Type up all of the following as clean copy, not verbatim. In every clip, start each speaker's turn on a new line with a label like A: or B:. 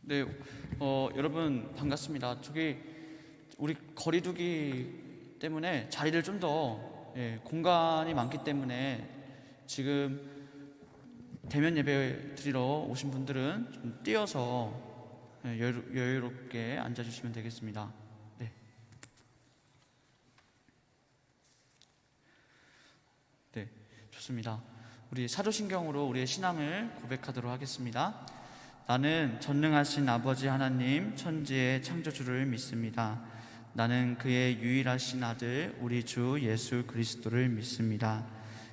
A: 네, 여러분 반갑습니다. 저기 우리 거리두기 때문에 자리를 좀 더 공간이 많기 때문에 지금 대면 예배 드리러 오신 분들은 좀 뛰어서 여유롭게 앉아주시면 되겠습니다. 네. 네, 좋습니다. 우리 사도신경으로 우리의 신앙을 고백하도록 하겠습니다. 나는 전능하신 아버지 하나님 천지의 창조주를 믿습니다. 나는 그의 유일하신 아들 우리 주 예수 그리스도를 믿습니다.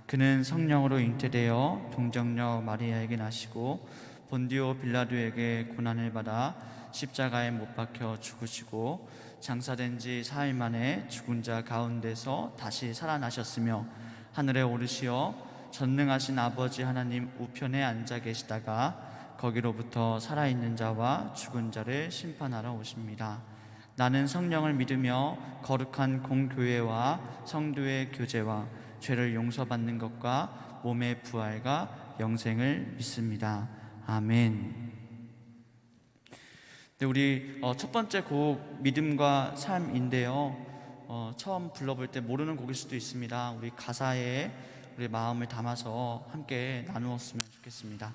A: 그는 성령으로 잉태되어 동정녀 마리아에게 나시고 본디오 빌라도에게 고난을 받아 십자가에 못 박혀 죽으시고 장사된 지 4일 만에 죽은 자 가운데서 다시 살아나셨으며 하늘에 오르시어 전능하신 아버지 하나님 우편에 앉아 계시다가 거기로부터 살아있는 자와 죽은 자를 심판하러 오십니다. 나는 성령을 믿으며 거룩한 공교회와 성도의 교제와 죄를 용서받는 것과 몸의 부활과 영생을 믿습니다. 아멘. 네, 우리 첫 번째 곡 믿음과 삶인데요. 처음 불러볼 때 모르는 곡일 수도 있습니다. 우리 가사에 우리 마음을 담아서 함께 나누었으면 좋겠습니다.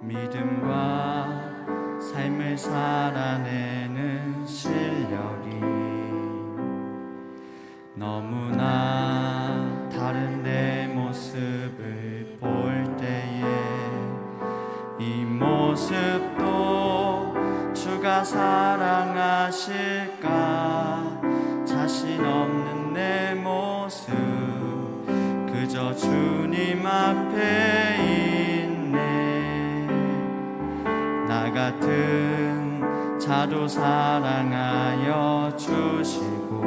A: 믿음과 삶을 살아내는 실력이 너무나 다른 내 모습을 볼 때에 이 모습도 주가 사랑하실까 자신 없는 내 모습 그저 주님 앞에 나 같은 자도 사랑하여 주시고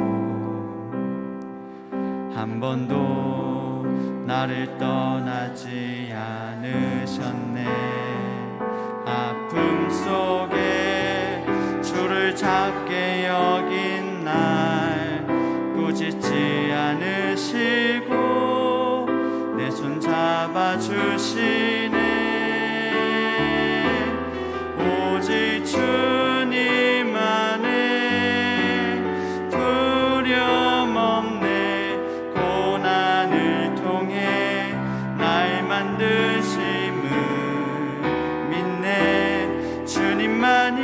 A: 한 번도 나를 떠나지 않으셨네. 아픔 속에 주를 작게 여긴 날 꾸짖지 않으시고 내 손 잡아주시네. 오직 주님 안에 두려움 없네. 고난을 통해 날 만드심을 믿네. 주님만이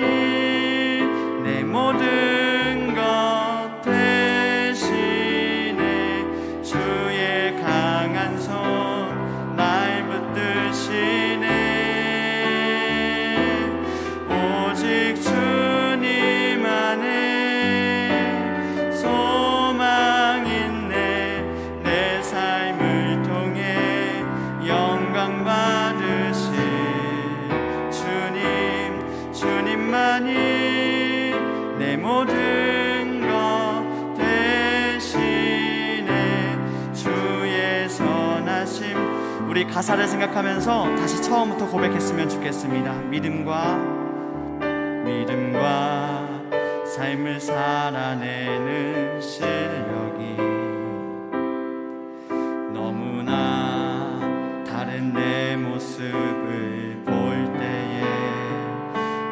A: 내 모든 것 되시네. 주의 강한 손 날 붙드시네. 주님 안에 소망 있네. 내 삶을 통해 영광 받으실 주님, 주님만이 내 모든 것 되시네. 주의 선하심. 우리 가사를 생각하면서 다시 처음부터 고백했으면 좋겠습니다. 믿음과 삶을 살아내는 실력이 너무나 다른 내 모습을 볼 때에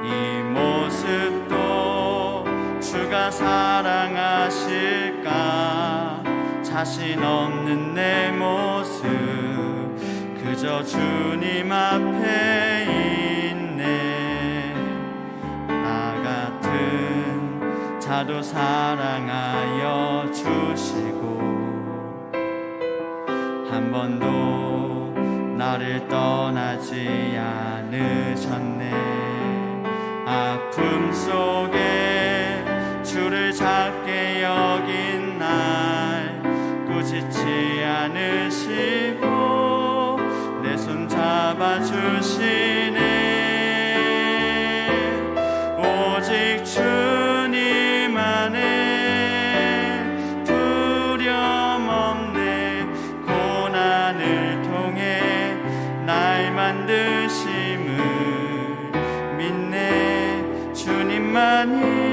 A: 이 모습도 주가 사랑하실까 자신 없는 내 모습 그저 주님 앞에 있네. 자도 사랑하여 주시고 한 번도 나를 떠나지 않으셨네. 아픔 속에 주를 작게 여긴 날 꾸짖지 않으시고 내 손 잡아주시네. 오직 주님 안에 두려움 없네. 고난을 통해 날 만드심을 믿네. 주님만이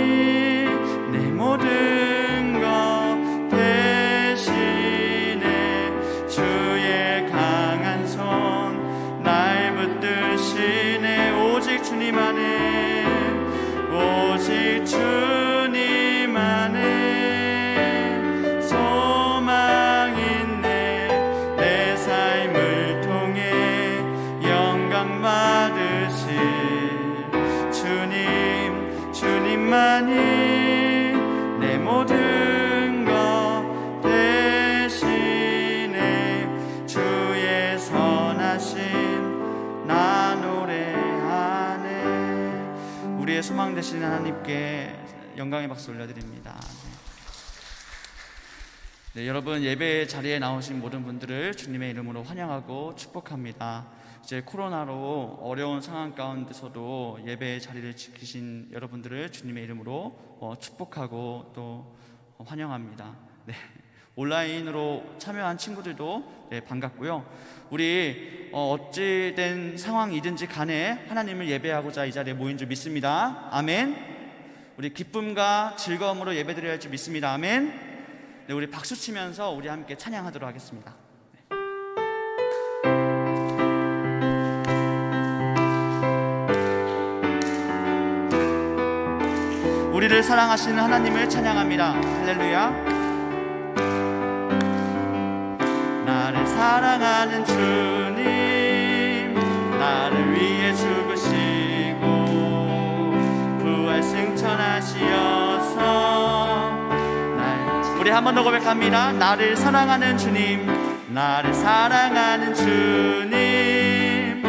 A: 우리의 소망 되시는 하나님께 영광의 박수 올려드립니다. 네, 여러분 예배 자리에 나오신 모든 분들을 주님의 이름으로 환영하고 축복합니다. 이제 코로나로 어려운 상황 가운데서도 예배 자리를 지키신 여러분들을 주님의 이름으로 축복하고 또 환영합니다. 네, 온라인으로 참여한 친구들도 반갑고요. 우리 어찌된 상황이든지 간에 하나님을 예배하고자 이 자리에 모인 줄 믿습니다. 아멘. 우리 기쁨과 즐거움으로 예배드려야 할 줄 믿습니다. 아멘. 네, 우리 박수 치면서 우리 함께 찬양하도록 하겠습니다. 우리를 사랑하시는 하나님을 찬양합니다. 할렐루야. 나를 사랑하는 주님, 나를 위해 죽으시고 부활 승천하시어서 우리 한 번 더 고백합니다. 나를 사랑하는 주님, 나를 사랑하는 주님,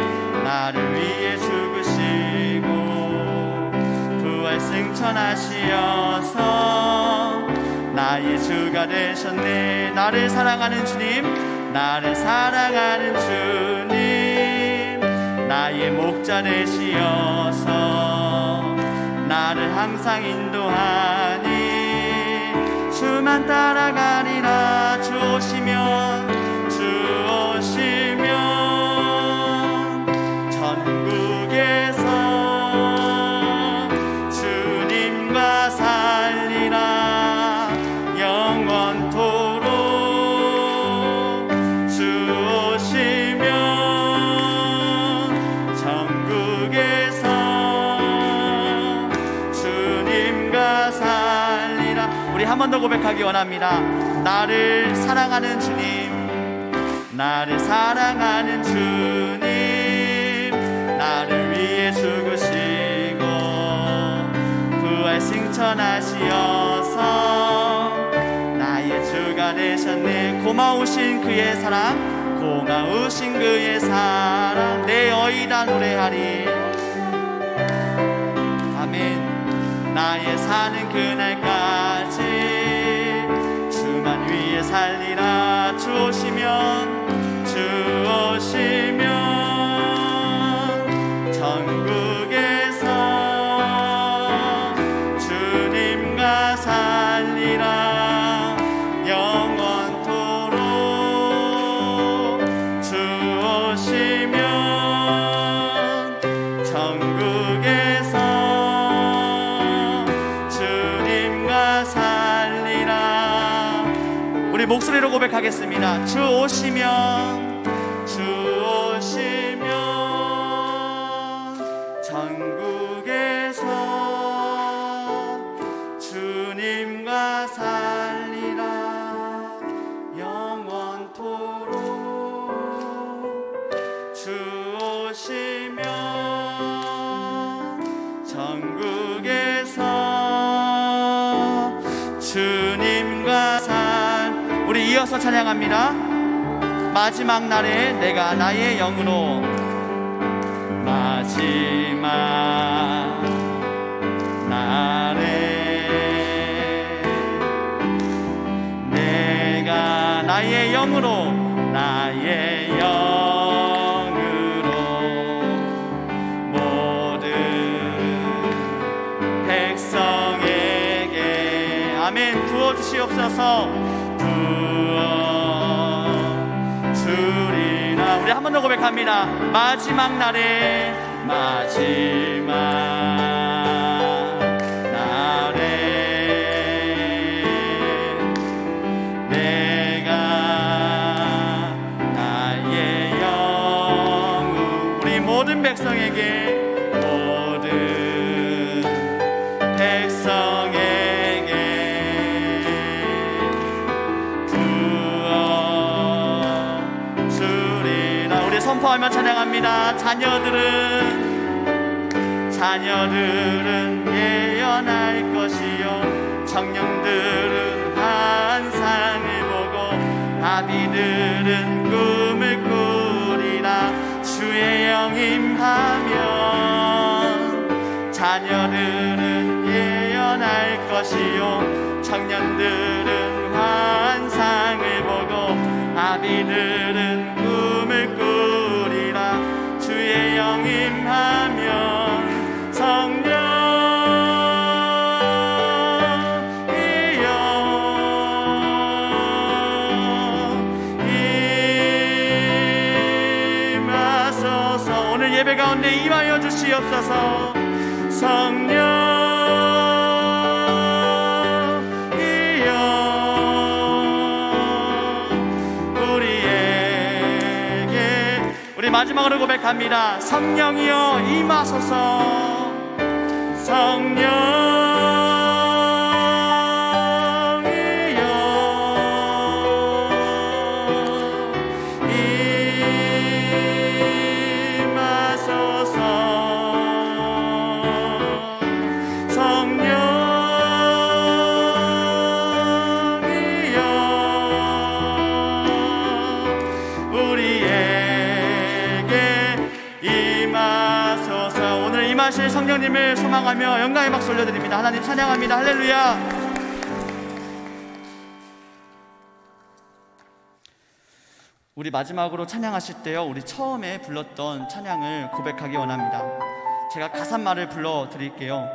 A: 나를 위해 죽으시고 부활 승천하시어서 나의 주가 되셨네. 나를 사랑하는 주님, 나를 사랑하는 주님, 나의 목자 되시어서 나를 항상 인도하니 주만 따라가리라. 주 오시면, 주 오시면 전국에서 주님과 살리라. 영원토록 주 오시면 전국에서 주님과 살리라. 우리 한 번 더 고백하기 원합니다. 나를 사랑하는 주님, 나를 사랑하는 주님, 나를 위해 죽으시고 부활 승천하시어서 나의 주가 되셨네. 고마우신 그의 사랑, 고마우신 그의 사랑 내 어이다 노래하리. 아멘. 나의 사는 그날까지 주만 위해 살리라. 주 오시면, 주 오시면 전국에서 주님과 살리라. 영원토록 주 오시면 전국에서 주님과 살리라. 우리 목소리로 고백하겠습니다. 주 오시면, 주 오시면 전국에서 주님과 살리라. 영원토록 주 오시면 전국에서 주님과 우리 이어서 찬양합니다. 마지막 날에 내가 나의 영으로, 마지막 날에 내가 나의 영으로, 나의 영으로 모든 백성에게 아멘 부어주시옵소서. 주리라. 우리 한 번 더 고백합니다. 마지막 날에, 마지막 날에 내가 나의 영을 우리 모든 백성에게, 모든 백성에게 선포하며 찬양합니다. 자녀들은 예언할 것이요, 청년들은 환상을 보고, 아비들은 꿈을 꾸리라. 주의 영임하면 자녀들은 것이요 청년들은 환상을 보고 아비들은 꿈을 꾸리라. 주의 영 임하면 성령이여 임하소서. 오늘 예배 가운데 임하여 주시옵소서. 성령이여 우리에게, 우리 마지막으로 고백합니다. 성령이여 임하소서. 성령이여 임하소서. 성령이여 우리에게 임하소서. 오늘 임하실 성령님을 소망하며 영광의 박수 올려드립니다. 하나님 찬양합니다. 할렐루야. 우리 마지막으로 찬양하실 때요, 우리 처음에 불렀던 찬양을 고백하기 원합니다. 제가 가사말을 불러드릴게요.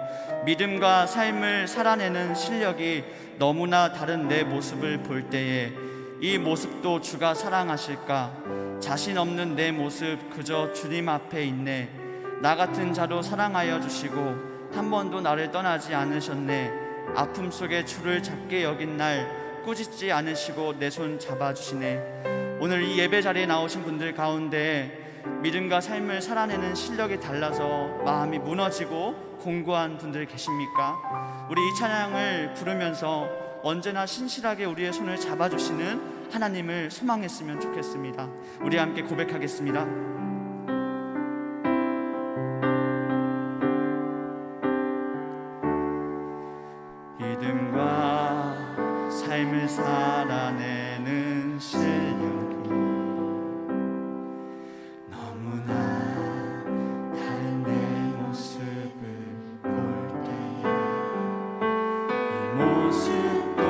A: 믿음과 삶을 살아내는 실력이 너무나 다른 내 모습을 볼 때에 이 모습도 주가 사랑하실까? 자신 없는 내 모습 그저 주님 앞에 있네. 나 같은 자도 사랑하여 주시고 한 번도 나를 떠나지 않으셨네. 아픔 속에 주를 잡게 여긴 날 꾸짖지 않으시고 내 손 잡아주시네. 오늘 이 예배 자리에 나오신 분들 가운데 믿음과 삶을 살아내는 실력이 달라서 마음이 무너지고 공고한 분들 계십니까? 우리 이 찬양을 부르면서 언제나 신실하게 우리의 손을 잡아주시는 하나님을 소망했으면 좋겠습니다. 우리 함께 고백하겠습니다. 믿음과 삶을 살아내는 실력이 너무나 다른 내 모습을 볼 때에 이 모습도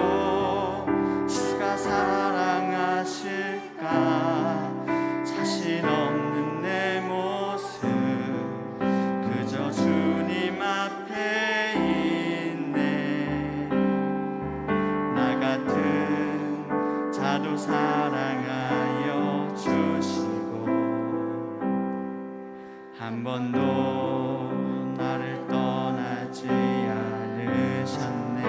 A: 주가 사랑하실까? 자신 없는 내 모습 그저 주님 앞에 있네. 나 같은 자도 사랑하여 주시고 한 번도 나를 떠나지 않으셨네.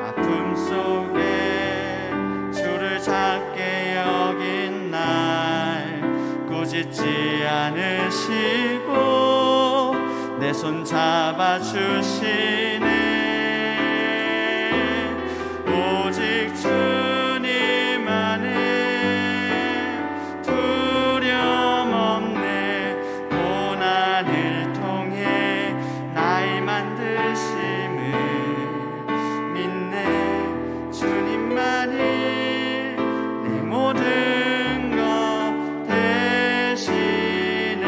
A: 아픔 속에 주를 작게 여긴 날 꾸짖지 않으시고 내 손 잡아주시네. 오직 주님 안에 두려움 없네. 고난을 통해 나의 만드심을 믿네. 주님만이 내 모든 것 대신에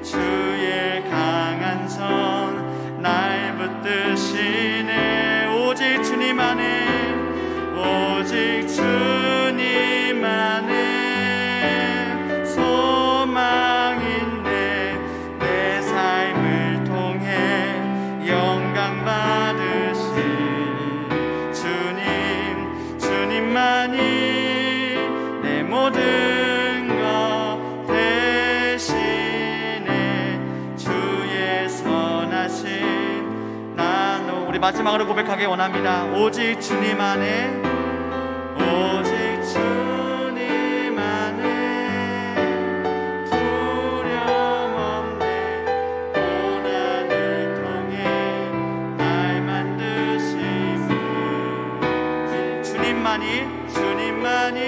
A: 주의 강한 손 날 붙드시네. 오직 주님 안에, 오직 주님 안에 소망인데 내 삶을 통해 영광 받으실 주님, 주님만이 내 모든 것 대신에 주의 선하신 나노. 우리 마지막으로 고백하기 원합니다. 오직 주님 안에, 오직 주님 안에 두려움 없네. 고난을 통해 날 만드심을 주님만이, 주님만이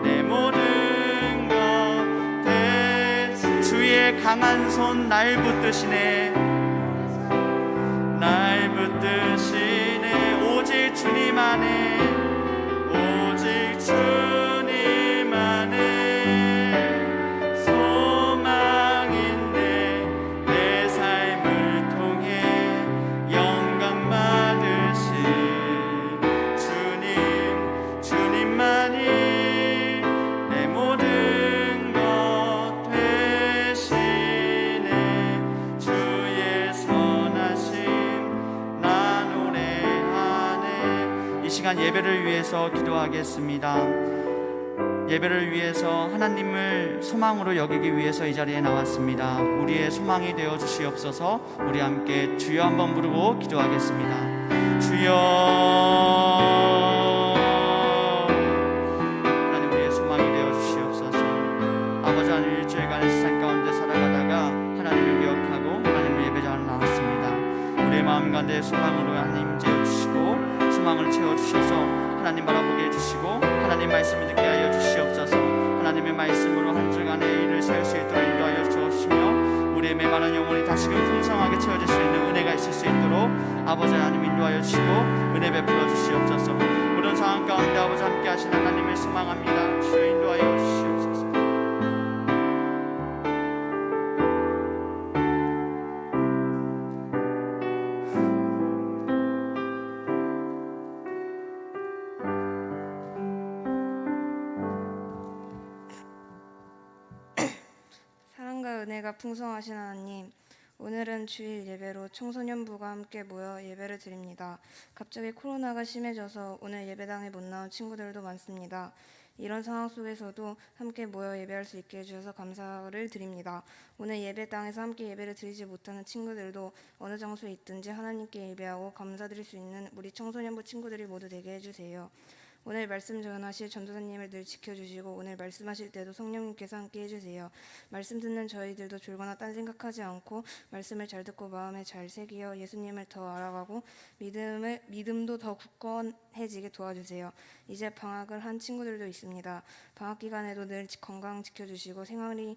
A: 내 모든 것 대신 주의 강한 손 날 붙드시네. 날 붙드시네. 오직 주님 안에, 오직 주님 안에 소망인데 내 삶을 통해 영 시간 예배를 위해서 기도하겠습니다. 예배를 위해서 하나님을 소망으로 여기기 위해서 이 자리에 나왔습니다. 우리의 소망이 되어 주시옵소서. 우리 함께 주여 한번 부르고 기도하겠습니다. 주여. 하나님, 우리의 소망이 되어 주시옵소서. 아버지 하나님, 일주일간 세상 가운데 살아가다가 하나님을 기억하고 하나님을 예배자로 나왔습니다. 우리의 마음 가운데 소망으로 하나님 재워주시고 소망을 채워주셔서 하나님 바라보게 해주시고 하나님 말씀을 듣게 하여 주시옵소서. 하나님의 말씀으로 한 주간의 일을 세울 수 있도록 인도하여 주시며 우리의 메마른 영혼이 다시금 풍성하게 채워질 수 있는 은혜가 있을 수 있도록 아버지 하나님 인도하여 주시고 은혜 베풀어 주시옵소서. 모든 상황 가운데 아버지 함께 하신 하나님을 소망합니다. 주여 인도하여 주시옵소서.
B: 은혜가 풍성하신 하나님, 오늘은 주일 예배로 청소년부가 함께 모여 예배를 드립니다. 갑자기 코로나가 심해져서 오늘 예배당에 못 나온 친구들도 많습니다. 이런 상황 속에서도 함께 모여 예배할 수 있게 해주셔서 감사를 드립니다. 오늘 예배당에서 함께 예배를 드리지 못하는 친구들도 어느 장소에 있든지 하나님께 예배하고 감사드릴 수 있는 우리 청소년부 친구들이 모두 되게 해주세요. 오늘 말씀 전하실 전도사님을 늘 지켜주시고 오늘 말씀하실 때도 성령님께서 함께 해주세요. 말씀 듣는 저희들도 졸거나 딴 생각하지 않고 말씀을 잘 듣고 마음에 잘 새기어 예수님을 더 알아가고 믿음도 더 굳건해지게 도와주세요. 이제 방학을 한 친구들도 있습니다. 방학 기간에도 늘 건강 지켜주시고 생활이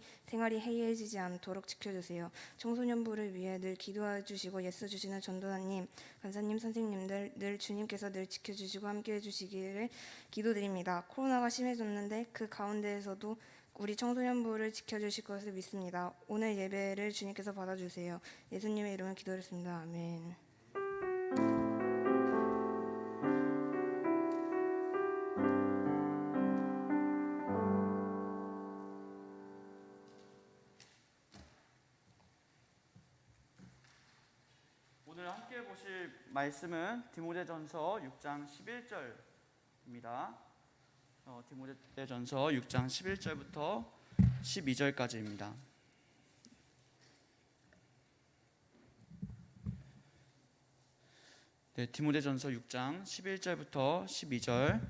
B: 해이해지지 않도록 지켜주세요. 청소년부를 위해 늘 기도해 주시고 예수 주시는 전도사님, 간사님, 선생님들 늘 주님께서 늘 지켜주시고 함께 해주시기를 기도드립니다. 코로나가 심해졌는데 그 가운데에서도 우리 청소년부를 지켜주실 것을 믿습니다. 오늘 예배를 주님께서 받아주세요. 예수님의 이름으로 기도했습니다. 아멘.
A: 오늘 함께 보실 말씀은 디모데전서 6장 11절입니다. 디모데전서 6장 11절부터 12절까지입니다. 네, 디모데전서 6장 11절부터 12절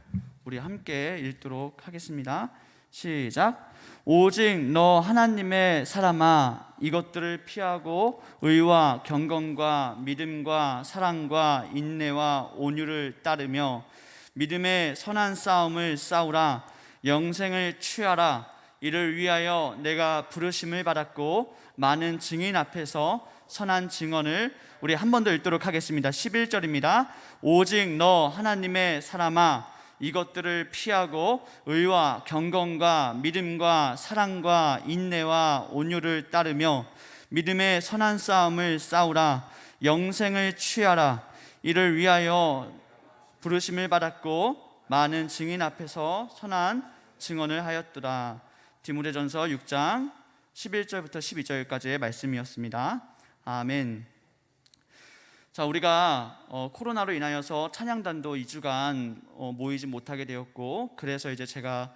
A: 우리 함께 읽도록 하겠습니다. 시작. 오직 너 하나님의 사람아, 이것들을 피하고 의와 경건과 믿음과 사랑과 인내와 온유를 따르며 믿음의 선한 싸움을 싸우라. 영생을 취하라. 이를 위하여 내가 부르심을 받았고 많은 증인 앞에서 선한 증언을 우리 한 번 더 읽도록 하겠습니다. 11절입니다. 오직 너 하나님의 사람아, 이것들을 피하고 의와 경건과 믿음과 사랑과 인내와 온유를 따르며 믿음의 선한 싸움을 싸우라. 영생을 취하라. 이를 위하여 부르심을 받았고 많은 증인 앞에서 선한 증언을 하였더라. 디모데전서 6장 11절부터 12절까지의 말씀이었습니다. 아멘. 자, 우리가 코로나로 인하여서 찬양단도 2주간 모이지 못하게 되었고, 그래서 이제 제가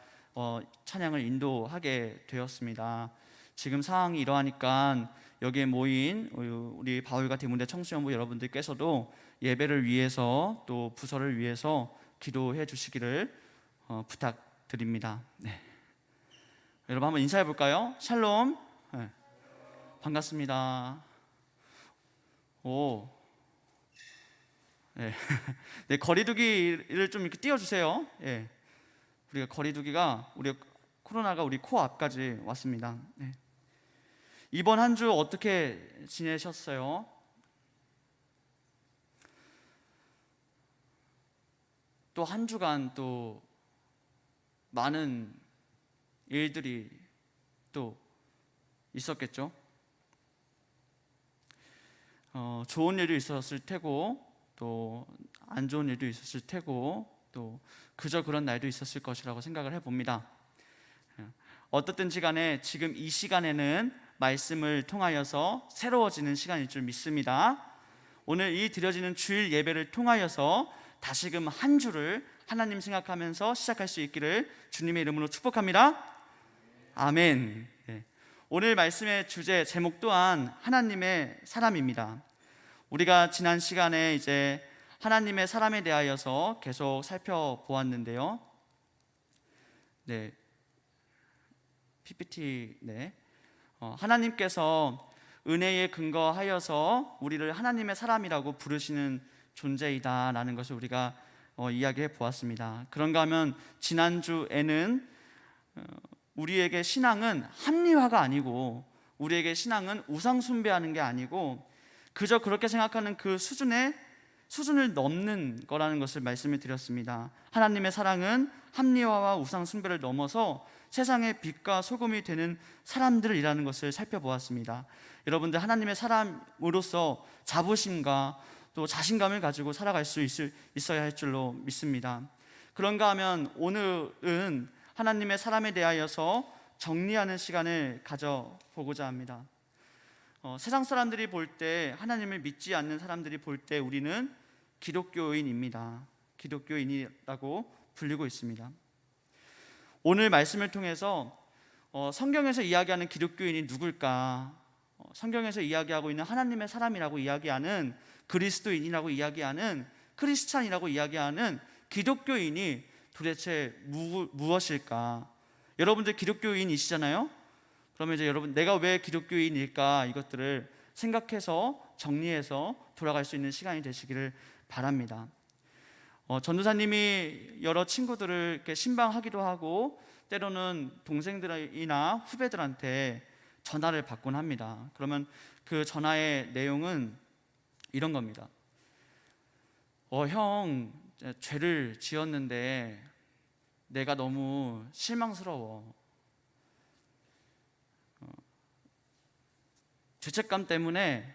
A: 찬양을 인도하게 되었습니다. 지금 상황이 이러하니까 여기에 모인 우리 바울과 디모데 청소년부 여러분들께서도 예배를 위해서 또 부서를 위해서 기도해 주시기를 부탁드립니다. 네. 여러분 한번 인사해 볼까요? 샬롬. 네. 반갑습니다. 오. 네. 네, 거리두기를 좀 이렇게 띄워주세요. 예. 우리가 거리두기가 코로나가 우리 코앞까지 왔습니다. 네. 이번 한 주 어떻게 지내셨어요? 또 한 주간 또 많은 일들이 또 있었겠죠. 좋은 일도 있었을 테고 또 안 좋은 일도 있었을 테고 또 그저 그런 날도 있었을 것이라고 생각을 해봅니다. 어떻든지 간에 지금 이 시간에는 말씀을 통하여서 새로워지는 시간일 줄 믿습니다. 오늘 이 드려지는 주일 예배를 통하여서 다시금 한 주를 하나님 생각하면서 시작할 수 있기를 주님의 이름으로 축복합니다. 아멘. 네. 오늘 말씀의 주제 제목 또한 하나님의 사람입니다. 우리가 지난 시간에 이제 하나님의 사람에 대하여서 계속 살펴보았는데요. 네, PPT. 하나님께서 은혜에 근거하여서 우리를 하나님의 사람이라고 부르시는 존재이다라는 것을 우리가 이야기해 보았습니다. 그런가 하면 지난주에는 우리에게 신앙은 합리화가 아니고, 우리에게 신앙은 우상 숭배하는 게 아니고 그저 그렇게 생각하는 그 수준을 넘는 거라는 것을 말씀을 드렸습니다. 하나님의 사랑은 합리화와 우상 숭배를 넘어서 세상의 빛과 소금이 되는 사람들이라는 것을 살펴보았습니다. 여러분들 하나님의 사람으로서 자부심과 또 자신감을 가지고 살아갈 수 있어야 할 줄로 믿습니다. 그런가 하면 오늘은 하나님의 사람에 대하여서 정리하는 시간을 가져보고자 합니다. 세상 사람들이 볼 때, 하나님을 믿지 않는 사람들이 볼 때 우리는 기독교인입니다. 기독교인이라고 불리고 있습니다. 오늘 말씀을 통해서 성경에서 이야기하는 기독교인이 누굴까? 성경에서 이야기하고 있는 하나님의 사람이라고 이야기하는, 그리스도인이라고 이야기하는, 크리스찬이라고 이야기하는 기독교인이 도대체 무엇일까? 여러분들 기독교인이시잖아요? 그러면 이제 여러분, 내가 왜 기독교인일까? 이것들을 생각해서 정리해서 돌아갈 수 있는 시간이 되시기를 바랍니다. 전도사님이 여러 친구들을 이렇게 신방하기도 하고 때로는 동생들이나 후배들한테 전화를 받곤 합니다. 그러면 그 전화의 내용은 이런 겁니다. 형, 죄를 지었는데 내가 너무 실망스러워. 죄책감 때문에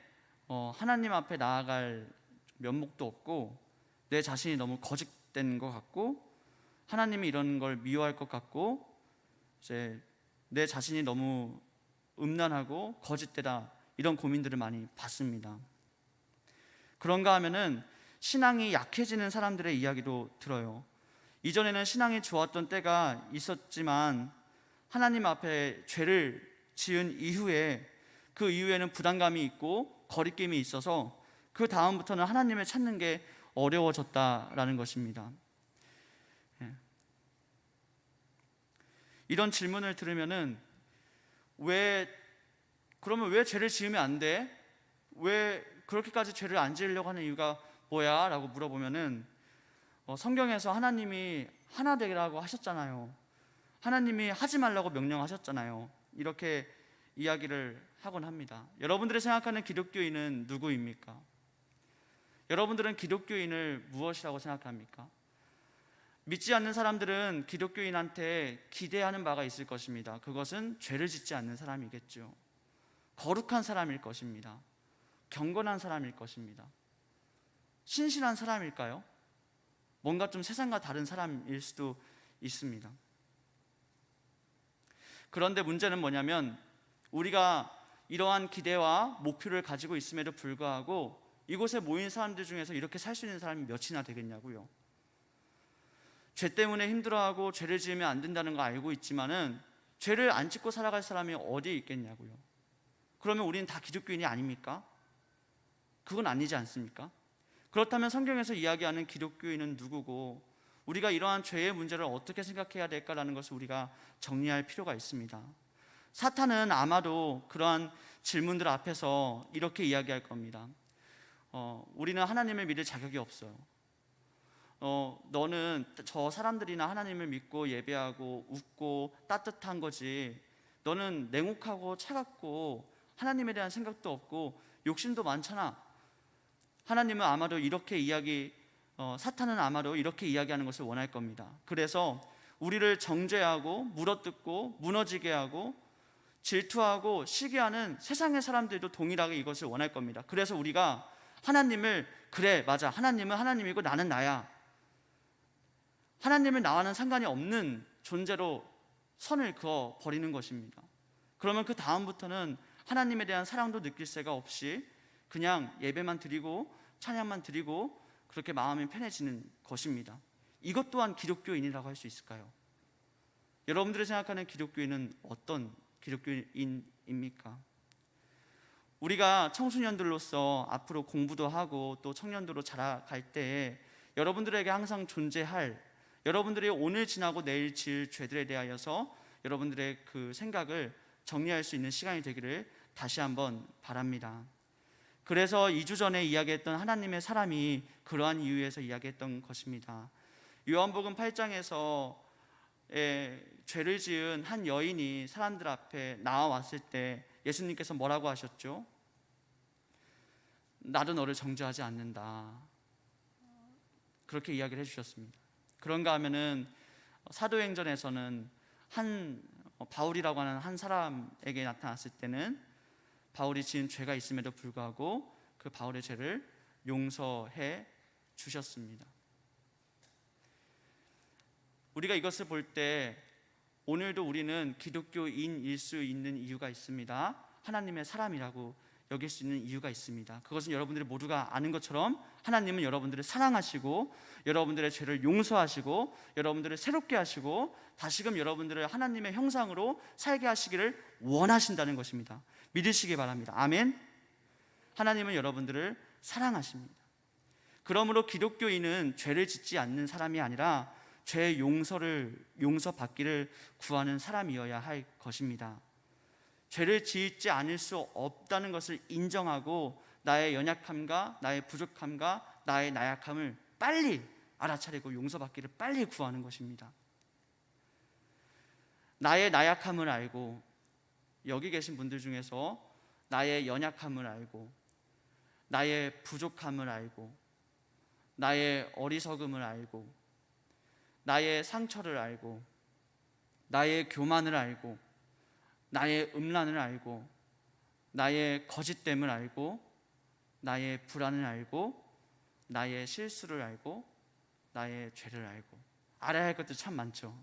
A: 하나님 앞에 나아갈 면목도 없고, 내 자신이 너무 거짓된 것 같고, 하나님이 이런 걸 미워할 것 같고, 이제 내 자신이 너무 음란하고 거짓되다, 이런 고민들을 많이 받습니다. 그런가 하면은 신앙이 약해지는 사람들의 이야기도 들어요. 이전에는 신앙이 좋았던 때가 있었지만 하나님 앞에 죄를 지은 이후에, 그 이후에는 부담감이 있고 거리낌이 있어서 그 다음부터는 하나님을 찾는 게 어려워졌다라는 것입니다. 이런 질문을 들으면은 그러면 왜 죄를 지으면 안 돼? 왜 그렇게까지 죄를 안 지으려고 하는 이유가 뭐야? 라고 물어보면은 성경에서 하나님이 하나 되라고 하셨잖아요. 하나님이 하지 말라고 명령하셨잖아요. 이렇게 이야기를 하곤 합니다. 여러분들이 생각하는 기독교인은 누구입니까? 여러분들은 기독교인을 무엇이라고 생각합니까? 믿지 않는 사람들은 기독교인한테 기대하는 바가 있을 것입니다. 그것은 죄를 짓지 않는 사람이겠죠. 거룩한 사람일 것입니다. 경건한 사람일 것입니다. 신실한 사람일까요? 뭔가 좀 세상과 다른 사람일 수도 있습니다. 그런데 문제는 뭐냐면, 우리가 이러한 기대와 목표를 가지고 있음에도 불구하고 이곳에 모인 사람들 중에서 이렇게 살 수 있는 사람이 몇이나 되겠냐고요. 죄 때문에 힘들어하고 죄를 지으면 안 된다는 거 알고 있지만은 죄를 안 짓고 살아갈 사람이 어디 있겠냐고요. 그러면 우리는 다 기독교인이 아닙니까? 그건 아니지 않습니까? 그렇다면 성경에서 이야기하는 기독교인은 누구고, 우리가 이러한 죄의 문제를 어떻게 생각해야 될까라는 것을 우리가 정리할 필요가 있습니다. 사탄은 아마도 그러한 질문들 앞에서 이렇게 이야기할 겁니다. 우리는 하나님을 믿을 자격이 없어요. 너는 저 사람들이나 하나님을 믿고 예배하고 웃고 따뜻한 거지, 너는 냉혹하고 차갑고 하나님에 대한 생각도 없고 욕심도 많잖아. 하나님은 아마도 사탄은 아마도 이렇게 이야기하는 것을 원할 겁니다. 그래서 우리를 정죄하고 물어뜯고 무너지게 하고 질투하고 시기하는 세상의 사람들도 동일하게 이것을 원할 겁니다. 그래서 우리가 하나님을, 그래 맞아, 하나님은 하나님이고 나는 나야, 하나님은 나와는 상관이 없는 존재로 선을 그어 버리는 것입니다. 그러면 그 다음부터는 하나님에 대한 사랑도 느낄 새가 없이 그냥 예배만 드리고 찬양만 드리고 그렇게 마음이 편해지는 것입니다. 이것 또한 기독교인이라고 할 수 있을까요? 여러분들이 생각하는 기독교인은 어떤 기독교인입니까? 우리가 청소년들로서 앞으로 공부도 하고 또 청년도로 자라갈 때에 여러분들에게 항상 존재할, 여러분들이 오늘 지나고 내일 지을 죄들에 대하여서 여러분들의 그 생각을 정리할 수 있는 시간이 되기를 다시 한번 바랍니다. 그래서 2주 전에 이야기했던 하나님의 사람이 그러한 이유에서 이야기했던 것입니다. 요한복음 8장에서 죄를 지은 한 여인이 사람들 앞에 나와왔을 때 예수님께서 뭐라고 하셨죠? 나도 너를 정죄하지 않는다, 그렇게 이야기를 해주셨습니다. 그런가 하면은 사도행전에서는 한 바울이라고 하는 한 사람에게 나타났을 때는 바울이 지은 죄가 있음에도 불구하고 그 바울의 죄를 용서해 주셨습니다. 우리가 이것을 볼 때 오늘도 우리는 기독교인일 수 있는 이유가 있습니다. 하나님의 사람이라고 여길 수 있는 이유가 있습니다. 그것은 여러분들이 모두가 아는 것처럼 하나님은 여러분들을 사랑하시고 여러분들의 죄를 용서하시고 여러분들을 새롭게 하시고 다시금 여러분들을 하나님의 형상으로 살게 하시기를 원하신다는 것입니다. 믿으시기 바랍니다. 아멘. 하나님은 여러분들을 사랑하십니다. 그러므로 기독교인은 죄를 짓지 않는 사람이 아니라 죄 용서받기를 구하는 사람이어야 할 것입니다. 죄를 짓지 않을 수 없다는 것을 인정하고 나의 연약함과 나의 부족함과 나의 나약함을 빨리 알아차리고 용서받기를 빨리 구하는 것입니다. 나의 나약함을 알고, 여기 계신 분들 중에서 나의 연약함을 알고 나의 부족함을 알고 나의 어리석음을 알고 나의 상처를 알고 나의 교만을 알고 나의 음란을 알고 나의 거짓됨을 알고 나의 불안을 알고 나의 실수를 알고 나의 죄를 알고 알아야 할 것도 참 많죠.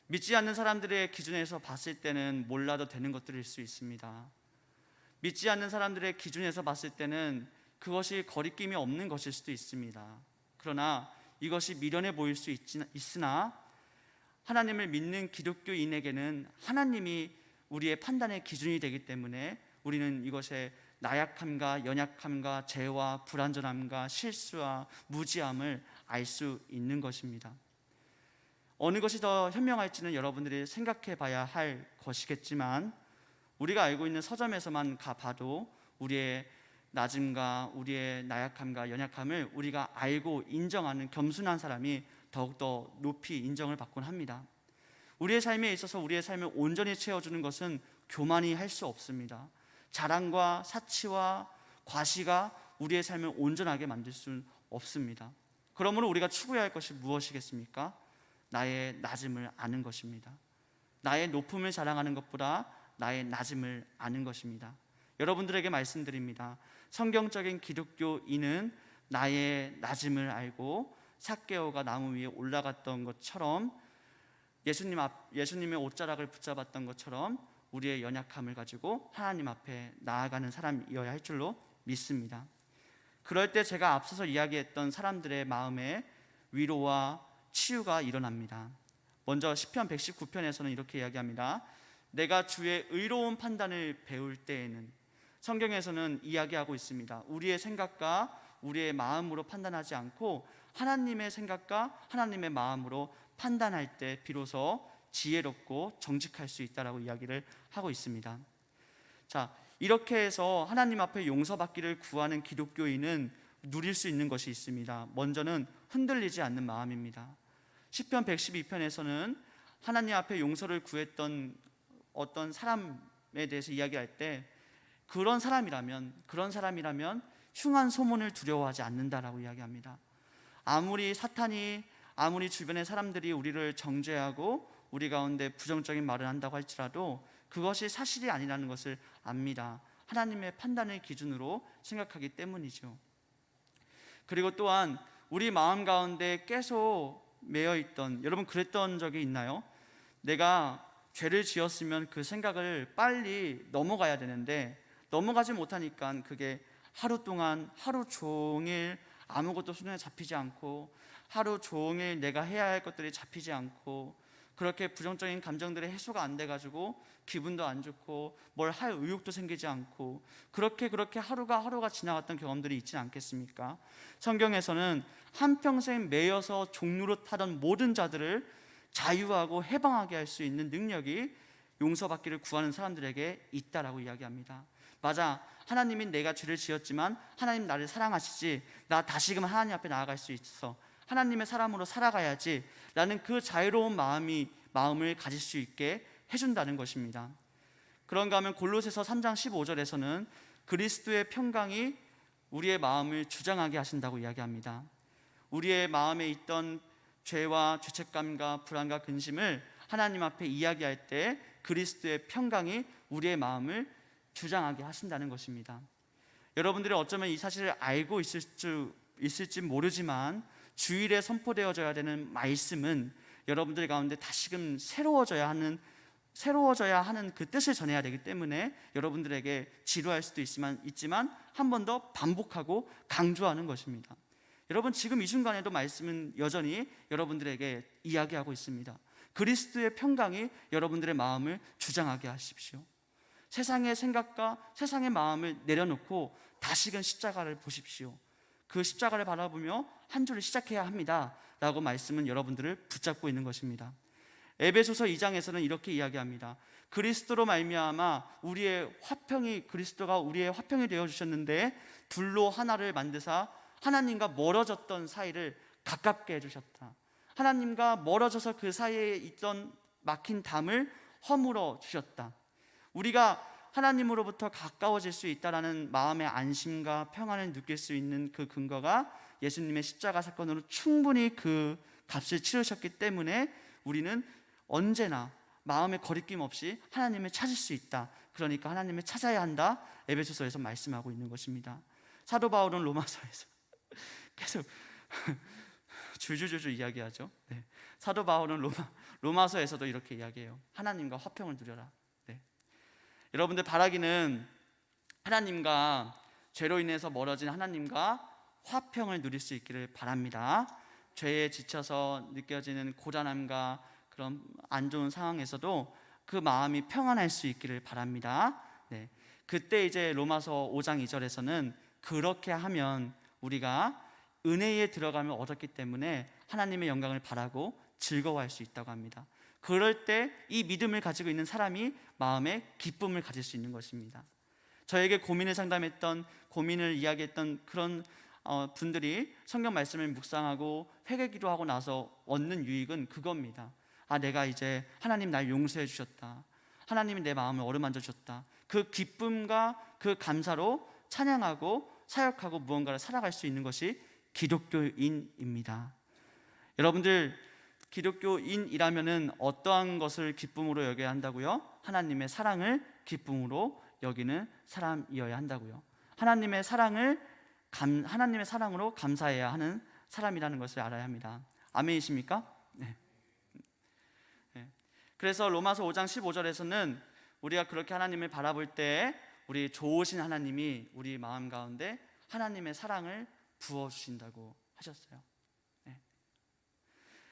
A: 믿지 않는 사람들의 기준에서 봤을 때는 몰라도 되는 것들일 수 있습니다. 믿지 않는 사람들의 기준에서 봤을 때는 그것이 거리낌이 없는 것일 수도 있습니다. 그러나 이것이 미련해 보일 수 있으나 하나님을 믿는 기독교인에게는 하나님이 우리의 판단의 기준이 되기 때문에 우리는 이것의 나약함과 연약함과 죄와 불완전함과 실수와 무지함을 알 수 있는 것입니다. 어느 것이 더 현명할지는 여러분들이 생각해 봐야 할 것이겠지만 우리가 알고 있는 서점에서만 가봐도 우리의 낮음과 우리의 나약함과 연약함을 우리가 알고 인정하는 겸손한 사람이 더욱더 높이 인정을 받곤 합니다. 우리의 삶에 있어서 우리의 삶을 온전히 채워주는 것은 교만이 할 수 없습니다. 자랑과 사치와 과시가 우리의 삶을 온전하게 만들 수는 없습니다. 그러므로 우리가 추구해야 할 것이 무엇이겠습니까? 나의 낮음을 아는 것입니다. 나의 높음을 자랑하는 것보다 나의 낮음을 아는 것입니다. 여러분들에게 말씀드립니다. 성경적인 기독교인은 나의 낮음을 알고 삭개오가 나무 위에 올라갔던 것처럼 예수님의 옷자락을 붙잡았던 것처럼 우리의 연약함을 가지고 하나님 앞에 나아가는 사람이어야 할 줄로 믿습니다. 그럴 때 제가 앞서서 이야기했던 사람들의 마음에 위로와 치유가 일어납니다. 먼저 시편 119편에서는 이렇게 이야기합니다. 내가 주의 의로운 판단을 배울 때에는, 성경에서는 이야기하고 있습니다. 우리의 생각과 우리의 마음으로 판단하지 않고 하나님의 생각과 하나님의 마음으로 판단할 때 비로소 지혜롭고 정직할 수 있다라고 이야기를 하고 있습니다. 자, 이렇게 해서 하나님 앞에 용서받기를 구하는 기독교인은 누릴 수 있는 것이 있습니다. 먼저는 흔들리지 않는 마음입니다. 시편 112편에서는 하나님 앞에 용서를 구했던 어떤 사람에 대해서 이야기할 때 그런 사람이라면 흉한 소문을 두려워하지 않는다라고 이야기합니다. 아무리 사탄이, 아무리 주변의 사람들이 우리를 정죄하고 우리 가운데 부정적인 말을 한다고 할지라도 그것이 사실이 아니라는 것을 압니다. 하나님의 판단의 기준으로 생각하기 때문이죠. 그리고 또한 우리 마음 가운데 계속 매여있던, 여러분 그랬던 적이 있나요? 내가 죄를 지었으면 그 생각을 빨리 넘어가야 되는데 넘어가지 못하니까 그게 하루 동안 하루 종일 아무것도 손에 잡히지 않고 하루 종일 내가 해야 할 것들이 잡히지 않고 그렇게 부정적인 감정들의 해소가 안 돼가지고 기분도 안 좋고 뭘 할 의욕도 생기지 않고 그렇게 하루가 지나갔던 경험들이 있지 않겠습니까? 성경에서는 한평생 매여서 종루로 타던 모든 자들을 자유하고 해방하게 할 수 있는 능력이 용서받기를 구하는 사람들에게 있다라고 이야기합니다. 맞아, 하나님이 내가 죄를 지었지만 하나님 나를 사랑하시지, 나 다시금 하나님 앞에 나아갈 수 있어, 하나님의 사람으로 살아가야지 라는 그 자유로운 마음을 가질 수 있게 해준다는 것입니다. 그런가 하면 골로새서 3장 15절에서는 그리스도의 평강이 우리의 마음을 주장하게 하신다고 이야기합니다. 우리의 마음에 있던 죄와 죄책감과 불안과 근심을 하나님 앞에 이야기할 때 그리스도의 평강이 우리의 마음을 주장하게 하신다는 것입니다. 여러분들이 어쩌면 이 사실을 알고 있을지 모르지만 주일에 선포되어져야 되는 말씀은 여러분들 가운데 다시금 새로워져야 하는 그 뜻을 전해야 되기 때문에 여러분들에게 지루할 수도 있지만 한 번 더 반복하고 강조하는 것입니다. 여러분, 지금 이 순간에도 말씀은 여전히 여러분들에게 이야기하고 있습니다. 그리스도의 평강이 여러분들의 마음을 주장하게 하십시오. 세상의 생각과 세상의 마음을 내려놓고 다시금 십자가를 보십시오. 그 십자가를 바라보며 한 주를 시작해야 합니다 라고 말씀은 여러분들을 붙잡고 있는 것입니다. 에베소서 2장에서는 이렇게 이야기합니다. 그리스도로 말미암아 그리스도가 우리의 화평이 되어주셨는데 둘로 하나를 만드사 하나님과 멀어졌던 사이를 가깝게 해주셨다. 하나님과 멀어져서 그 사이에 있던 막힌 담을 허물어 주셨다. 우리가 하나님으로부터 가까워질 수 있다라는 마음의 안심과 평안을 느낄 수 있는 그 근거가 예수님의 십자가 사건으로 충분히 그 값을 치르셨기 때문에 우리는 언제나 마음의 거리낌 없이 하나님을 찾을 수 있다. 그러니까 하나님을 찾아야 한다. 에베소서에서 말씀하고 있는 것입니다. 사도 바울은 로마서에서 계속 줄줄줄 이야기하죠. 네. 사도 바울은 로마서에서도 이렇게 이야기해요. 하나님과 화평을 누려라. 네. 여러분들 바라기는 하나님과 죄로 인해서 멀어진 하나님과 화평을 누릴 수 있기를 바랍니다. 죄에 지쳐서 느껴지는 고단함과 그런 안 좋은 상황에서도 그 마음이 평안할 수 있기를 바랍니다. 네. 그때 이제 로마서 5장 2절에서는 그렇게 하면 우리가 은혜에 들어가면 얻었기 때문에 하나님의 영광을 바라고 즐거워할 수 있다고 합니다. 그럴 때 이 믿음을 가지고 있는 사람이 마음에 기쁨을 가질 수 있는 것입니다. 저에게 고민을 상담했던, 고민을 이야기했던 그런 분들이 성경 말씀을 묵상하고 회개 기도하고 나서 얻는 유익은 그겁니다. 내가 이제 하나님 날 용서해 주셨다, 하나님이 내 마음을 어루만져 주셨다, 그 기쁨과 그 감사로 찬양하고 사역하고 무언가를 살아갈 수 있는 것이 기독교인입니다. 여러분들, 기독교인이라면은 어떠한 것을 기쁨으로 여겨야 한다고요? 하나님의 사랑을 기쁨으로 여기는 사람이어야 한다고요. 하나님의 사랑으로 감사해야 하는 사람이라는 것을 알아야 합니다. 아멘이십니까? 네. 그래서 로마서 5장 15절에서는 우리가 그렇게 하나님을 바라볼 때 우리 좋으신 하나님이 우리 마음 가운데 하나님의 사랑을 부어주신다고 하셨어요. 네.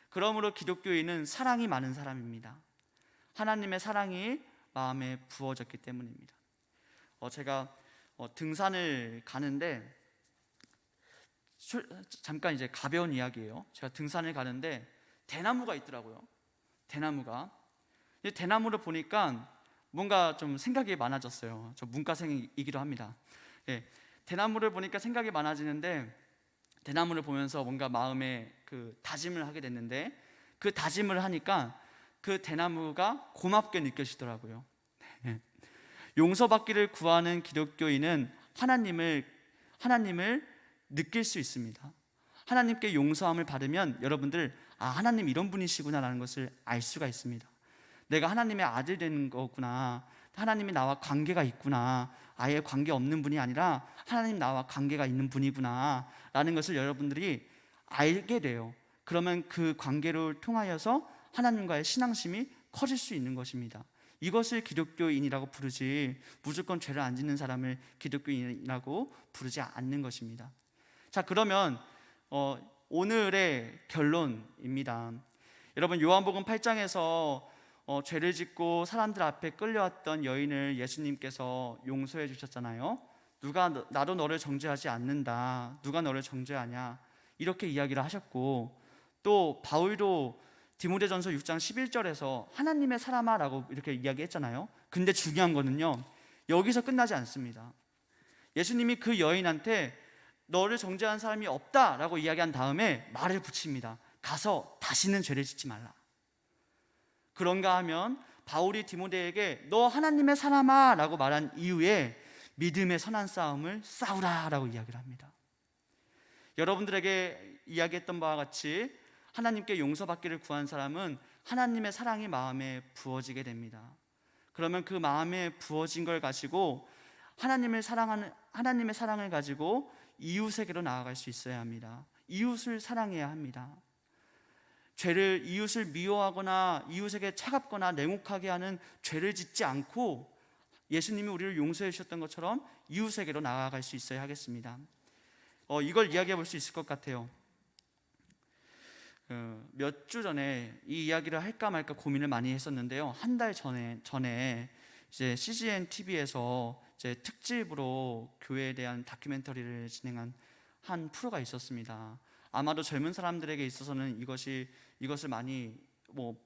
A: 그러므로 기독교인은 사랑이 많은 사람입니다. 하나님의 사랑이 마음에 부어졌기 때문입니다. 제가 등산을 가는데, 잠깐 이제 가벼운 이야기예요. 제가 등산을 가는데 대나무가 있더라고요. 대나무를 보니까 뭔가 좀 생각이 많아졌어요. 저 문과생이기도 합니다. 예, 대나무를 보니까 생각이 많아지는데, 대나무를 보면서 뭔가 마음에 그 다짐을 하게 됐는데, 그 다짐을 하니까 그 대나무가 고맙게 느껴지더라고요. 예. 용서받기를 구하는 기독교인은 하나님을 느낄 수 있습니다. 하나님께 용서함을 받으면 여러분들, 하나님 이런 분이시구나라는 것을 알 수가 있습니다. 내가 하나님의 아들 되는 거구나, 하나님이 나와 관계가 있구나, 아예 관계 없는 분이 아니라 하나님 나와 관계가 있는 분이구나 라는 것을 여러분들이 알게 돼요. 그러면 그 관계를 통하여서 하나님과의 신앙심이 커질 수 있는 것입니다. 이것을 기독교인이라고 부르지, 무조건 죄를 안 짓는 사람을 기독교인이라고 부르지 않는 것입니다. 자, 그러면 오늘의 결론입니다. 여러분, 요한복음 8장에서 죄를 짓고 사람들 앞에 끌려왔던 여인을 예수님께서 용서해 주셨잖아요. 누가 나도 너를 정죄하지 않는다, 누가 너를 정죄하냐, 이렇게 이야기를 하셨고, 또 바울도 디모데전서 6장 11절에서 하나님의 사람아 라고 이렇게 이야기했잖아요. 근데 중요한 거는요, 여기서 끝나지 않습니다. 예수님이 그 여인한테 너를 정죄한 사람이 없다라고 이야기한 다음에 말을 붙입니다. 가서 다시는 죄를 짓지 말라. 그런가 하면 바울이 디모데에게 너 하나님의 사람아 라고 말한 이후에 믿음의 선한 싸움을 싸우라 라고 이야기를 합니다. 여러분들에게 이야기했던 바와 같이 하나님께 용서받기를 구한 사람은 하나님의 사랑이 마음에 부어지게 됩니다. 그러면 그 마음에 부어진 걸 가지고 하나님의 사랑을 가지고 이웃에게로 나아갈 수 있어야 합니다. 이웃을 사랑해야 합니다. 이웃을 미워하거나 이웃에게 차갑거나 냉혹하게 하는 죄를 짓지 않고 예수님이 우리를 용서해 주셨던 것처럼 이웃에게로 나아갈 수 있어야 하겠습니다. 이걸 이야기해 볼 수 있을 것 같아요. 몇 주 전에 이 이야기를 할까 말까 고민을 많이 했었는데요. 한 달 전에 이제 CGN TV에서 이제 특집으로 교회에 대한 다큐멘터리를 진행한 한 프로가 있었습니다. 아마도 젊은 사람들에게 있어서는 이것을 많이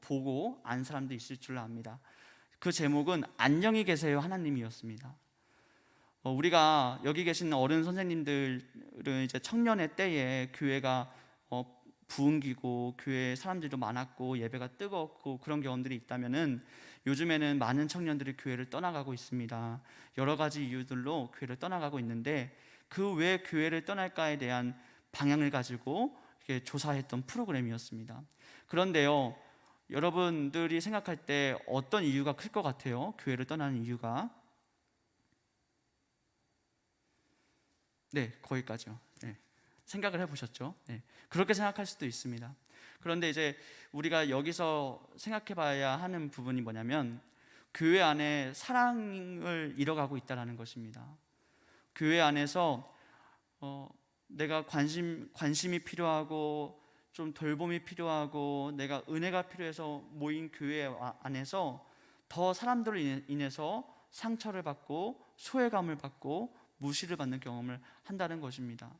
A: 보고 안 사람도 있을 줄 압니다. 그 제목은 안녕히 계세요 하나님이었습니다. 우리가 여기 계신 어른 선생님들은 이제 청년의 때에 교회가 부흥기고 교회 사람들도 많았고 예배가 뜨겁고 그런 경험들이 있다면은 요즘에는 많은 청년들이 교회를 떠나가고 있습니다. 여러 가지 이유들로 교회를 떠나가고 있는데 그 왜 교회를 떠날까에 대한 방향을 가지고 조사했던 프로그램이었습니다. 그런데요, 여러분들이 생각할 때 어떤 이유가 클 것 같아요? 교회를 떠나는 이유가? 네, 거기까지요. 네. 생각을 해보셨죠? 네. 그렇게 생각할 수도 있습니다. 그런데 이제 우리가 여기서 생각해 봐야 하는 부분이 뭐냐면 교회 안에 사랑을 잃어가고 있다는 것입니다. 교회 안에서 내가 관심이 필요하고 좀 돌봄이 필요하고 내가 은혜가 필요해서 모인 교회 안에서 더 사람들로 인해서 상처를 받고 소외감을 받고 무시를 받는 경험을 한다는 것입니다.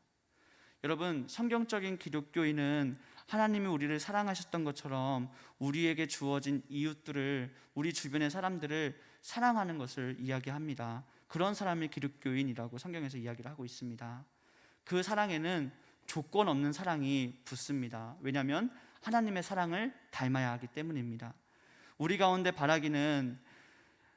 A: 여러분, 성경적인 기독교인은 하나님이 우리를 사랑하셨던 것처럼 우리에게 주어진 이웃들을, 우리 주변의 사람들을 사랑하는 것을 이야기합니다. 그런 사람이 기독교인이라고 성경에서 이야기를 하고 있습니다. 그 사랑에는 조건 없는 사랑이 붙습니다. 왜냐하면 하나님의 사랑을 닮아야 하기 때문입니다. 우리 가운데 바라기는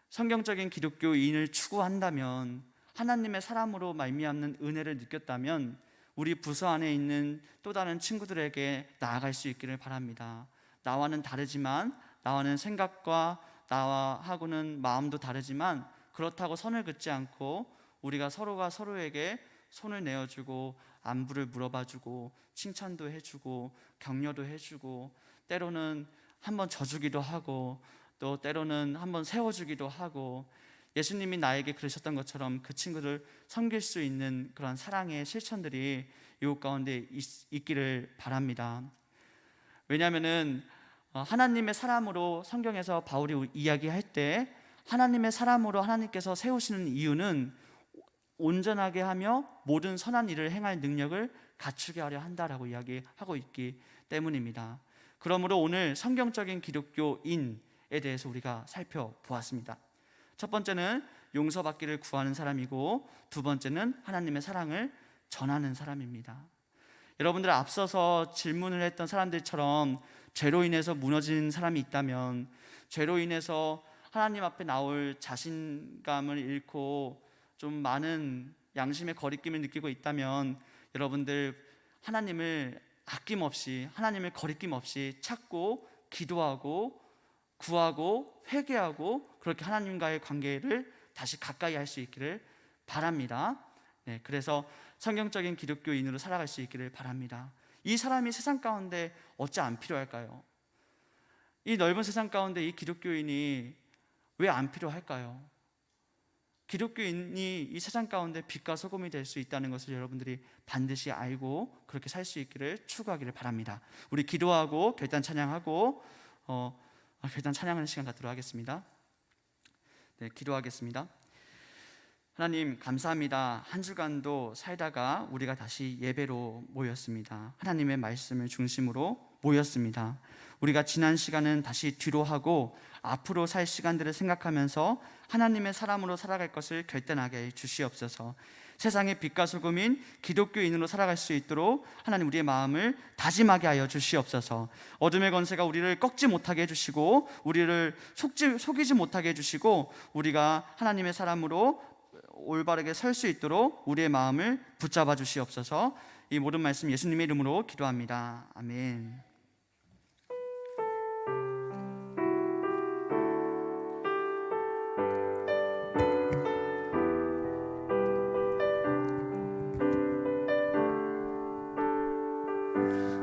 A: 성경적인 기독교인을 추구한다면, 하나님의 사람으로 말미암는 은혜를 느꼈다면 우리 부서 안에 있는 또 다른 친구들에게 나아갈 수 있기를 바랍니다. 나와는 다르지만, 나와는 생각과 나와하고는 마음도 다르지만 그렇다고 선을 긋지 않고 우리가 서로가 서로에게 손을 내어주고 안부를 물어봐주고 칭찬도 해주고 격려도 해주고 때로는 한번 져주기도 하고 또 때로는 한번 세워주기도 하고, 예수님이 나에게 그러셨던 것처럼 그 친구를 섬길 수 있는 그런 사랑의 실천들이 이웃 가운데 있기를 바랍니다. 왜냐하면은 하나님의 사람으로 성경에서 바울이 이야기할 때 하나님의 사람으로 하나님께서 세우시는 이유는 온전하게 하며 모든 선한 일을 행할 능력을 갖추게 하려 한다라고 이야기하고 있기 때문입니다. 그러므로 오늘 성경적인 기독교인에 대해서 우리가 살펴보았습니다. 첫 번째는 용서받기를 구하는 사람이고, 두 번째는 하나님의 사랑을 전하는 사람입니다. 여러분들 앞서서 질문을 했던 사람들처럼 죄로 인해서 무너진 사람이 있다면, 죄로 인해서 하나님 앞에 나올 자신감을 잃고 좀 많은 양심의 거리낌을 느끼고 있다면, 여러분들 하나님을 아낌없이, 하나님을 거리낌 없이 찾고 기도하고 구하고 회개하고 그렇게 하나님과의 관계를 다시 가까이 할 수 있기를 바랍니다. 네, 그래서 성경적인 기독교인으로 살아갈 수 있기를 바랍니다. 이 사람이 세상 가운데 어찌 안 필요할까요? 이 넓은 세상 가운데 이 기독교인이 왜 안 필요할까요? 기독교인이 이 세상 가운데 빛과 소금이 될 수 있다는 것을 여러분들이 반드시 알고 그렇게 살 수 있기를 추구하기를 바랍니다. 우리 기도하고 결단 찬양하고 결단 찬양하는 시간 갖도록 하겠습니다. 네, 기도하겠습니다. 하나님 감사합니다. 한 주간도 살다가 우리가 다시 예배로 모였습니다. 하나님의 말씀을 중심으로 모였습니다. 우리가 지난 시간은 다시 뒤로 하고 앞으로 살 시간들을 생각하면서 하나님의 사람으로 살아갈 것을 결단하게 주시옵소서. 세상의 빛과 소금인 기독교인으로 살아갈 수 있도록 하나님 우리의 마음을 다짐하게 하여 주시옵소서. 어둠의 권세가 우리를 꺾지 못하게 해주시고 우리를 속이지 못하게 해주시고 우리가 하나님의 사람으로 올바르게 설 수 있도록 우리의 마음을 붙잡아 주시옵소서. 이 모든 말씀 예수님의 이름으로 기도합니다. 아멘.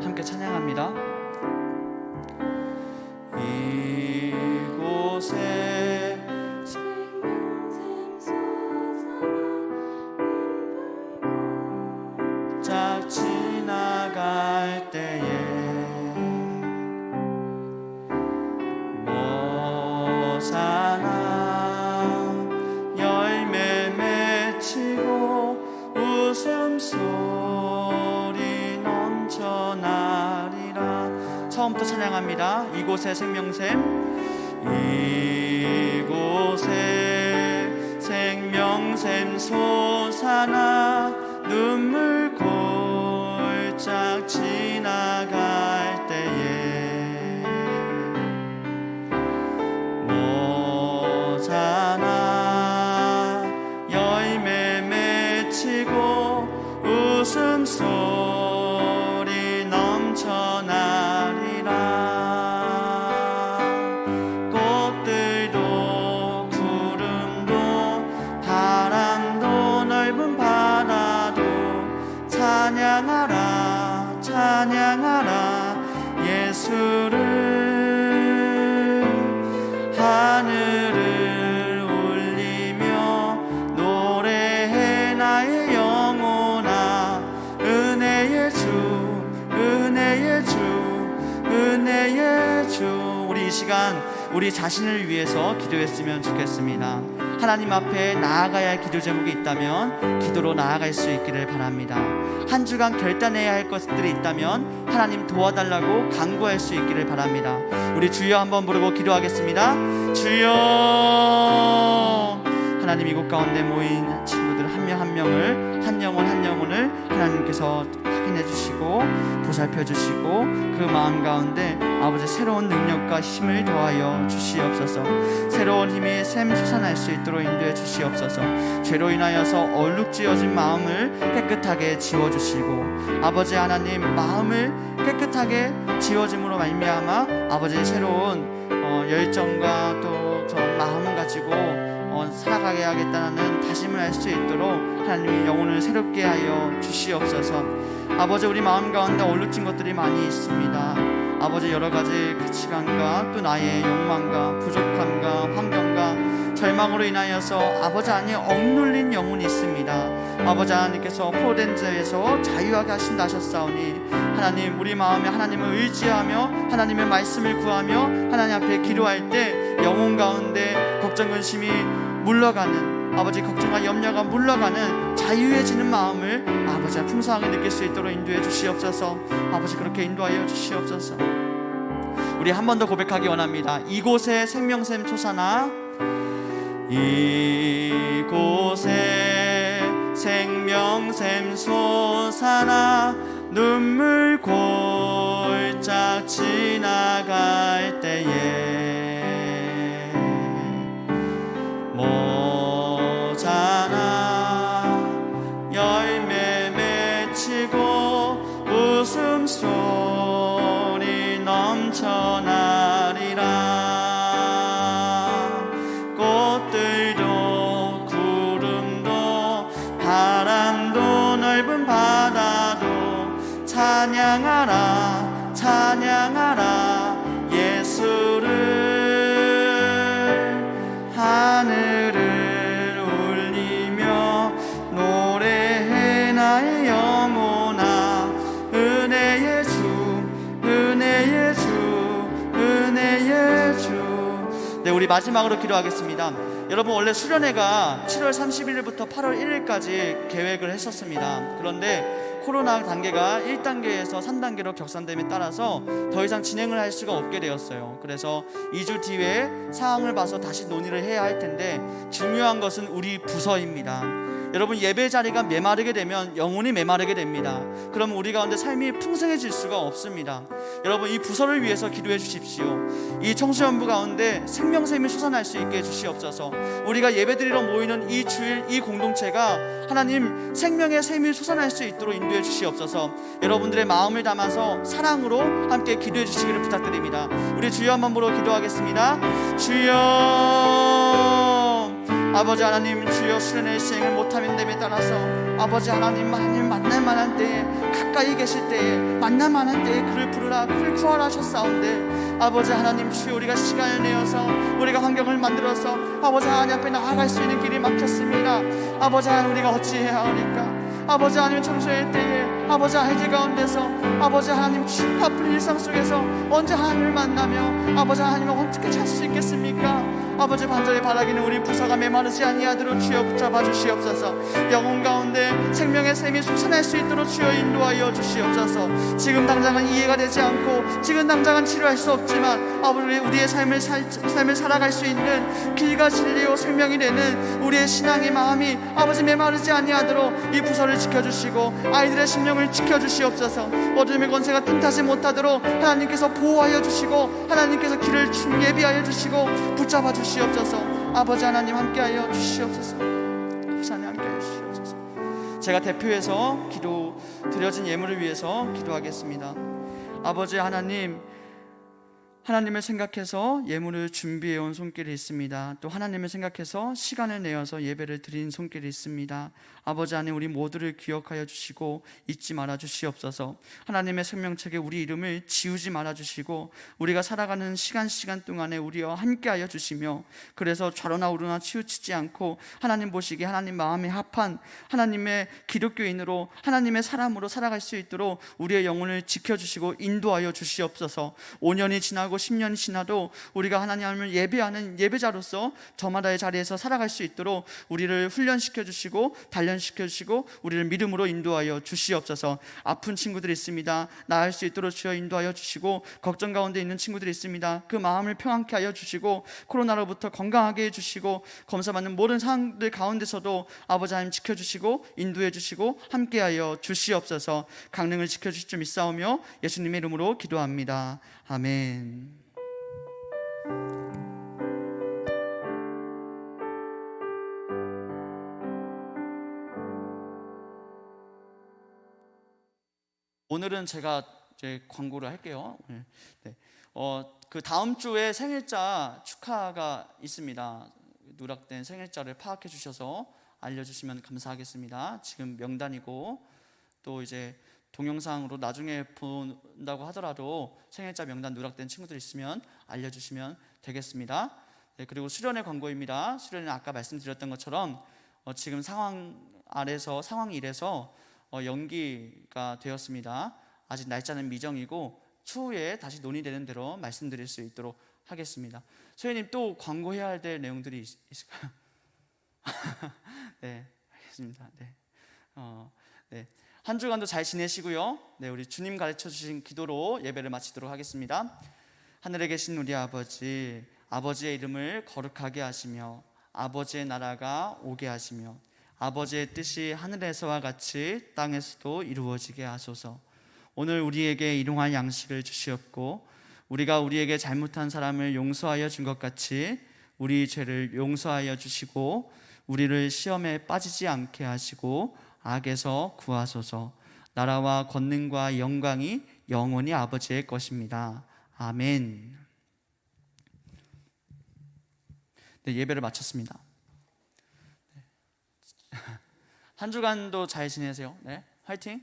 A: 함께 찬양합니다. 이곳에 짝 지나갈 때에 모사나 열매 맺히고 웃음소리 넘쳐나리라. 처음부터 찬양합니다. 이곳에 생명샘, 이곳에 생명샘 솟아나 눈물 골짝 지나갈 때에 모자나 열매 맺히고 웃음소리 넘쳐나리라. 꽃들도 구름도 바람도 넓은 바다도 찬양하라 찬양하라 예수를. 하늘을 울리며 노래해 나의 영혼아. 은혜의 주 은혜의 주 은혜의 주. 우리 이 시간 우리 자신을 위해서 기도했으면 좋겠습니다. 하나님 앞에 나아가야 할 기도 제목이 있다면 기도로 나아갈 수 있기를 바랍니다. 한 주간 결단해야 할 것들이 있다면 하나님 도와달라고 간구할 수 있기를 바랍니다. 우리 주여 한번 부르고 기도하겠습니다. 주여. 하나님 이곳 가운데 모인 친구들 한 명 한 명을 한 영혼 한 영혼을 하나님께서 확인해 주시고 보살펴 주시고 그 마음 가운데 아버지 새로운 능력과 힘을 더하여 주시옵소서. 새로운 힘이 샘솟아날 수 있도록 인도해 주시옵소서. 죄로 인하여서 얼룩지어진 마음을 깨끗하게 지워주시고 아버지 하나님 마음을 깨끗하게 지워짐으로 말미암아 아버지 새로운 열정과 또 마음을 가지고 살아가게 하겠다는 다짐을 할 수 있도록 하나님이 영혼을 새롭게 하여 주시옵소서. 아버지 우리 마음 가운데 얼룩진 것들이 많이 있습니다. 아버지 여러 가지 가치관과 또 나의 욕망과 부족함과 환경과 절망으로 인하여서 아버지 안에 억눌린 영혼이 있습니다. 아버지 하나님께서 포로된 자에서 자유하게 하신다 하셨사오니 하나님 우리 마음에 하나님을 의지하며 하나님의 말씀을 구하며 하나님 앞에 기도할 때 영혼 가운데 걱정 근심이 물러가는 아버지 걱정과 염려가 물러가는 자유해지는 마음을 아버지가 풍성하게 느낄 수 있도록 인도해 주시옵소서. 아버지 그렇게 인도하여 주시옵소서. 우리 한 번 더 고백하기 원합니다. 이곳에 생명샘 솟아나 이곳에 생명샘 솟아나 눈물 골짝 지나갈 때에 모자나 열매 맺히고 웃음소리 넘쳐나리라. 꽃들도 구름도 바람도 넓은 바다도 찬양하라 찬양하라 예수를. 하늘을 네, 우리 마지막으로 기도하겠습니다. 여러분, 원래 수련회가 7월 31일부터 8월 1일까지 계획을 했었습니다. 그런데 코로나 단계가 1단계에서 3단계로 격상됨에 따라서 더 이상 진행을 할 수가 없게 되었어요. 그래서 2주 뒤에 상황을 봐서 다시 논의를 해야 할 텐데, 중요한 것은 우리 부서입니다. 여러분, 예배 자리가 메마르게 되면 영혼이 메마르게 됩니다. 그럼 우리 가운데 삶이 풍성해질 수가 없습니다. 여러분, 이 부서를 위해서 기도해 주십시오. 이 청소년부 가운데 생명샘이 솟아날 수 있게 해 주시옵소서. 우리가 예배드리러 모이는 이 주일, 이 공동체가 하나님 생명의 샘이 솟아날 수 있도록 인도해 주시옵소서. 여러분들의 마음을 담아서 사랑으로 함께 기도해 주시기를 부탁드립니다. 우리 주여 한번 부르고 기도하겠습니다. 주여, 아버지 하나님, 주여, 수련회 시행을 못하는 됨에 따라서 아버지 하나님 만날 만한 때에, 가까이 계실 때에, 만날 만한 때에 그를 부르라, 그를 구하라 하셨사온데, 아버지 하나님, 주여, 우리가 시간을 내어서 우리가 환경을 만들어서 아버지 하나님 앞에 나아갈 수 있는 길이 막혔습니다. 아버지 하나님, 우리가 어찌해야 하니까? 아버지 하나님, 청소년 때에 아버지 아이들 가운데서 아버지 하나님 바쁜 일상 속에서 언제 하나님을 만나며 아버지 하나님을 어떻게 찾을 수 있겠습니까? 아버지, 반절에 바라기는 우리 부서가 메마르지 아니하도록 주여 붙잡아 주시옵소서. 영혼 가운데 생명의 샘이 솟아날 수 있도록 주여 인도하여 주시옵소서. 지금 당장은 이해가 되지 않고 지금 당장은 치료할 수 없지만 아버지, 우리의 삶을 살아갈 수 있는 길과 진리요 생명이 되는 우리의 신앙의 마음이 아버지 메마르지 아니하도록 이 부서를 지켜주시고 아이들의 심령을 지켜주시옵소서. 어둠의 권세가 틈타지 못하도록 하나님께서 보호하여 주시고 하나님께서 길을 예비하여 주시고 붙잡아 주시옵소서. 아버지 하나님, 함께하여 주시옵소서. 하나님, 함께하여 주시옵소서. 제가 대표해서 기도 드려진 예물을 위해서 기도하겠습니다. 아버지 하나님, 하나님을 생각해서 예물을 준비해온 손길이 있습니다. 또 하나님을 생각해서 시간을 내어서 예배를 드린 손길이 있습니다. 아버지 하나님, 우리 모두를 기억하여 주시고 잊지 말아 주시옵소서. 하나님의 생명책에 우리 이름을 지우지 말아 주시고 우리가 살아가는 시간 동안에 우리와 함께하여 주시며, 그래서 좌로나 우로나 치우치지 않고 하나님 보시기에 하나님 마음에 합한 하나님의 기독교인으로, 하나님의 사람으로 살아갈 수 있도록 우리의 영혼을 지켜주시고 인도하여 주시옵소서. 5년이 지나고 10년이 지나도 우리가 하나님을 예배하는 예배자로서 저마다의 자리에서 살아갈 수 있도록 우리를 훈련시켜 주시고 단련시켜 주시고 우리를 믿음으로 인도하여 주시옵소서. 아픈 친구들이 있습니다. 나을 수 있도록 주여 인도하여 주시고, 걱정 가운데 있는 친구들이 있습니다. 그 마음을 평안케 하여 주시고 코로나로부터 건강하게 해주시고 검사받는 모든 상황들 가운데서도 아버지 하나님 지켜주시고 인도해 주시고 함께하여 주시옵소서. 강릉을 지켜주실 줄 믿사오며 예수님의 이름으로 기도합니다. 아멘. 오늘은 제가 이제 광고를 할게요. 네. 그 다음 주에 생일자 축하가 있습니다. 누락된 생일자를 파악해 주셔서 알려주시면 감사하겠습니다. 지금 명단이고 또 이제 동영상으로 나중에 본다고 하더라도 생일자 명단 누락된 친구들 있으면 알려주시면 되겠습니다. 네, 그리고 수련회 광고입니다. 수련회는 아까 말씀드렸던 것처럼 지금 상황 1에서 연기가 되었습니다. 아직 날짜는 미정이고 추후에 다시 논의되는 대로 말씀드릴 수 있도록 하겠습니다. 소연님, 또 광고해야 될 내용들이 있을까요? 네, 알겠습니다. 네. 네. 한 주간도 잘 지내시고요. 네, 우리 주님 가르쳐 주신 기도로 예배를 마치도록 하겠습니다. 하늘에 계신 우리 아버지, 아버지의 이름을 거룩하게 하시며 아버지의 나라가 오게 하시며 아버지의 뜻이 하늘에서와 같이 땅에서도 이루어지게 하소서. 오늘 우리에게 일용할 양식을 주시옵고 우리가 우리에게 잘못한 사람을 용서하여 준 것 같이 우리 죄를 용서하여 주시고 우리를 시험에 빠지지 않게 하시고 악에서 구하소서. 나라와 권능과 영광이 영원히 아버지의 것입니다. 아멘. 네, 예배를 마쳤습니다. 한 주간도 잘 지내세요. 네, 화이팅.